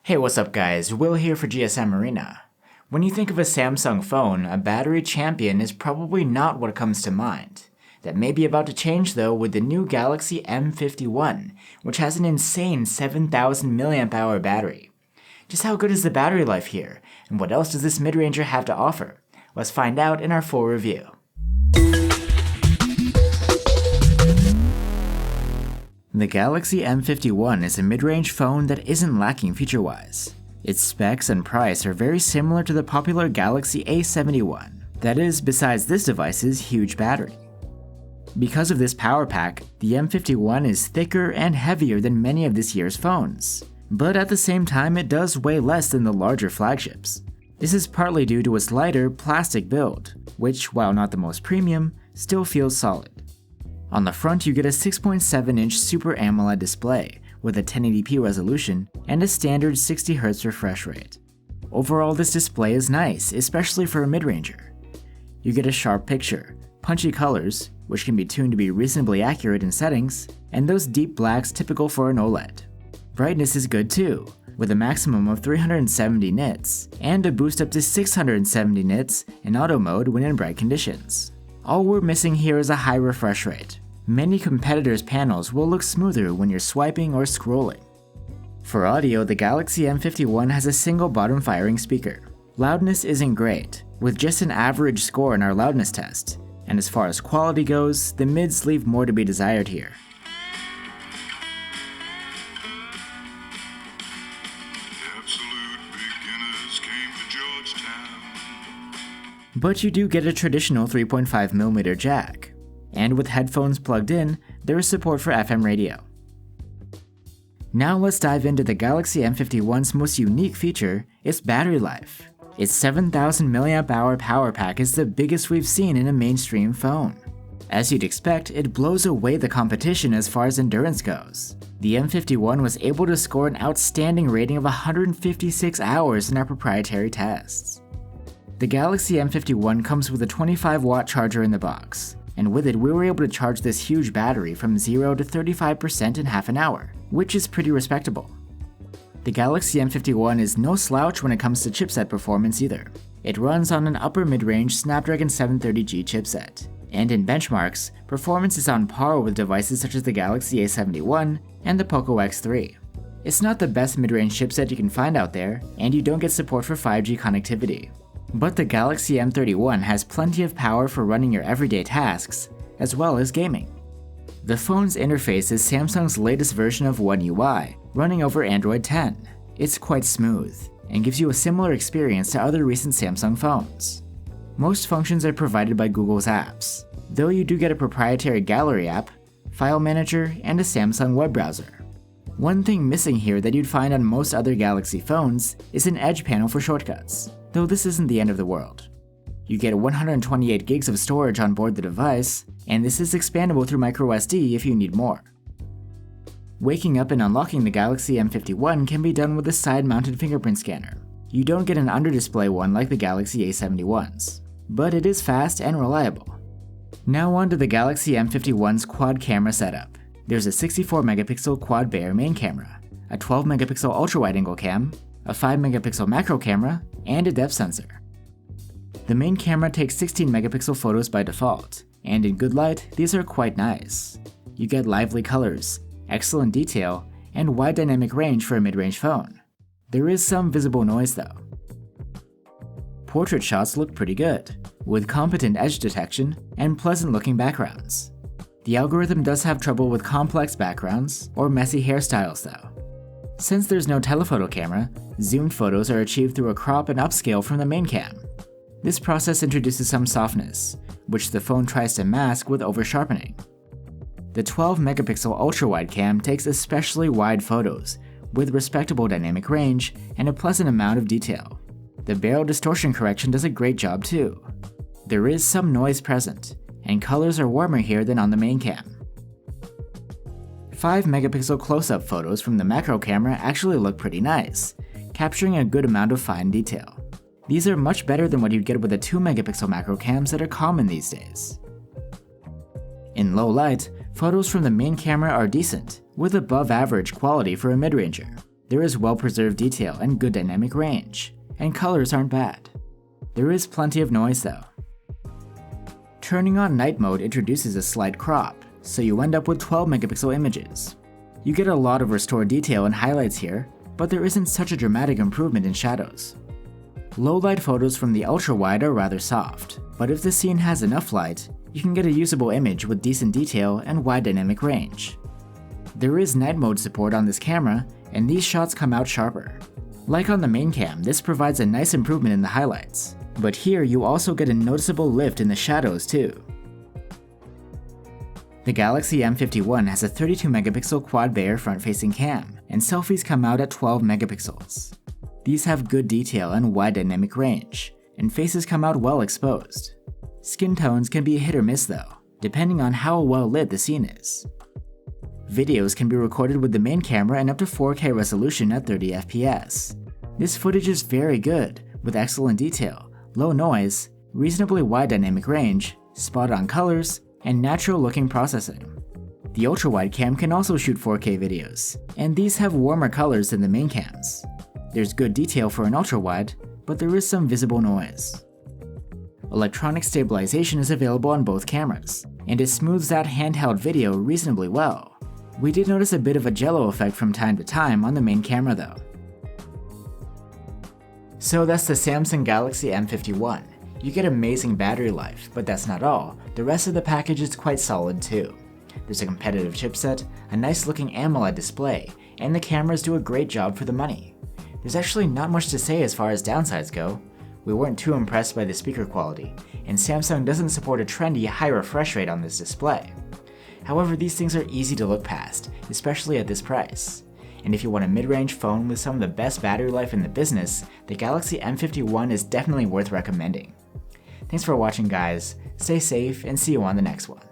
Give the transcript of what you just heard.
Hey, what's up guys, Will here for GSM Arena. When you think of a Samsung phone, a battery champion is probably not what comes to mind. That may be about to change though with the new Galaxy M51, which has an insane 7000 mAh battery. Just how good is the battery life here, and what else does this mid-ranger have to offer? Let's find out in our full review. The Galaxy M51 is a mid-range phone that isn't lacking feature-wise. Its specs and price are very similar to the popular Galaxy A71, that is, besides this device's huge battery. Because of this power pack, the M51 is thicker and heavier than many of this year's phones, but at the same time it does weigh less than the larger flagships. This is partly due to its lighter plastic build, which, while not the most premium, still feels solid. On the front you get a 6.7-inch Super AMOLED display with a 1080p resolution and a standard 60Hz refresh rate. Overall this display is nice, especially for a mid-ranger. You get a sharp picture, punchy colors, which can be tuned to be reasonably accurate in settings, and those deep blacks typical for an OLED. Brightness is good too, with a maximum of 370 nits, and a boost up to 670 nits in auto mode when in bright conditions. All we're missing here is a high refresh rate. Many competitors' panels will look smoother when you're swiping or scrolling. For audio, the Galaxy M51 has a single bottom firing speaker. Loudness isn't great, with just an average score in our loudness test, and as far as quality goes, the mids leave more to be desired here. But you do get a traditional 3.5mm jack, and with headphones plugged in, there is support for FM radio. Now let's dive into the Galaxy M51's most unique feature, its battery life. Its 7000 mAh power pack is the biggest we've seen in a mainstream phone. As you'd expect, it blows away the competition as far as endurance goes. The M51 was able to score an outstanding rating of 156 hours in our proprietary tests. The Galaxy M51 comes with a 25-watt charger in the box, and with it we were able to charge this huge battery from 0 to 35% in half an hour, which is pretty respectable. The Galaxy M51 is no slouch when it comes to chipset performance either. It runs on an upper mid-range Snapdragon 730G chipset, and in benchmarks, performance is on par with devices such as the Galaxy A71 and the Poco X3. It's not the best mid-range chipset you can find out there, and you don't get support for 5G connectivity. But the Galaxy M31 has plenty of power for running your everyday tasks, as well as gaming. The phone's interface is Samsung's latest version of One UI, running over Android 10. It's quite smooth, and gives you a similar experience to other recent Samsung phones. Most functions are provided by Google's apps, though you do get a proprietary gallery app, file manager, and a Samsung web browser. One thing missing here that you'd find on most other Galaxy phones is an Edge panel for shortcuts, though this isn't the end of the world. You get 128 gigs of storage on board the device, and this is expandable through microSD if you need more. Waking up and unlocking the Galaxy M51 can be done with a side-mounted fingerprint scanner. You don't get an under-display one like the Galaxy A71's, but it is fast and reliable. Now on to the Galaxy M51's quad camera setup. There's a 64-megapixel quad Bayer main camera, a 12-megapixel ultra-wide-angle cam, a 5-megapixel macro camera, and a depth sensor. The main camera takes 16-megapixel photos by default, and in good light, these are quite nice. You get lively colors, excellent detail, and wide dynamic range for a mid-range phone. There is some visible noise though. Portrait shots look pretty good, with competent edge detection and pleasant-looking backgrounds. The algorithm does have trouble with complex backgrounds or messy hairstyles though. Since there's no telephoto camera, zoomed photos are achieved through a crop and upscale from the main cam. This process introduces some softness, which the phone tries to mask with over-sharpening. The 12-megapixel ultra-wide cam takes especially wide photos, with respectable dynamic range and a pleasant amount of detail. The barrel distortion correction does a great job too. There is some noise present, and colors are warmer here than on the main cam. 5-megapixel close-up photos from the macro camera actually look pretty nice, capturing a good amount of fine detail. These are much better than what you'd get with the 2-megapixel macro cams that are common these days. In low light, photos from the main camera are decent, with above average quality for a mid-ranger. There is well-preserved detail and good dynamic range, and colors aren't bad. There is plenty of noise though. Turning on night mode introduces a slight crop, so you end up with 12 megapixel images. You get a lot of restored detail and highlights here, but there isn't such a dramatic improvement in shadows. Low-light photos from the ultra-wide are rather soft, but if the scene has enough light, you can get a usable image with decent detail and wide dynamic range. There is night mode support on this camera, and these shots come out sharper. Like on the main cam, this provides a nice improvement in the highlights, but here you also get a noticeable lift in the shadows too. The Galaxy M51 has a 32 megapixel quad Bayer front-facing cam, and selfies come out at 12 megapixels. These have good detail and wide dynamic range, and faces come out well exposed. Skin tones can be hit or miss though, depending on how well lit the scene is. Videos can be recorded with the main camera and up to 4K resolution at 30 FPS. This footage is very good, with excellent detail, low noise, reasonably wide dynamic range, spot-on colors, and natural-looking processing. The ultra-wide cam can also shoot 4K videos, and these have warmer colors than the main cams. There's good detail for an ultra-wide, but there is some visible noise. Electronic stabilization is available on both cameras, and it smooths out handheld video reasonably well. We did notice a bit of a jello effect from time to time on the main camera though. So that's the Samsung Galaxy M51. You get amazing battery life, but that's not all. The rest of the package is quite solid too. There's a competitive chipset, a nice looking AMOLED display, and the cameras do a great job for the money. There's actually not much to say as far as downsides go. We weren't too impressed by the speaker quality, and Samsung doesn't support a trendy high refresh rate on this display. However, these things are easy to look past, especially at this price. And if you want a mid-range phone with some of the best battery life in the business, the Galaxy M51 is definitely worth recommending. Thanks for watching guys, stay safe and see you on the next one.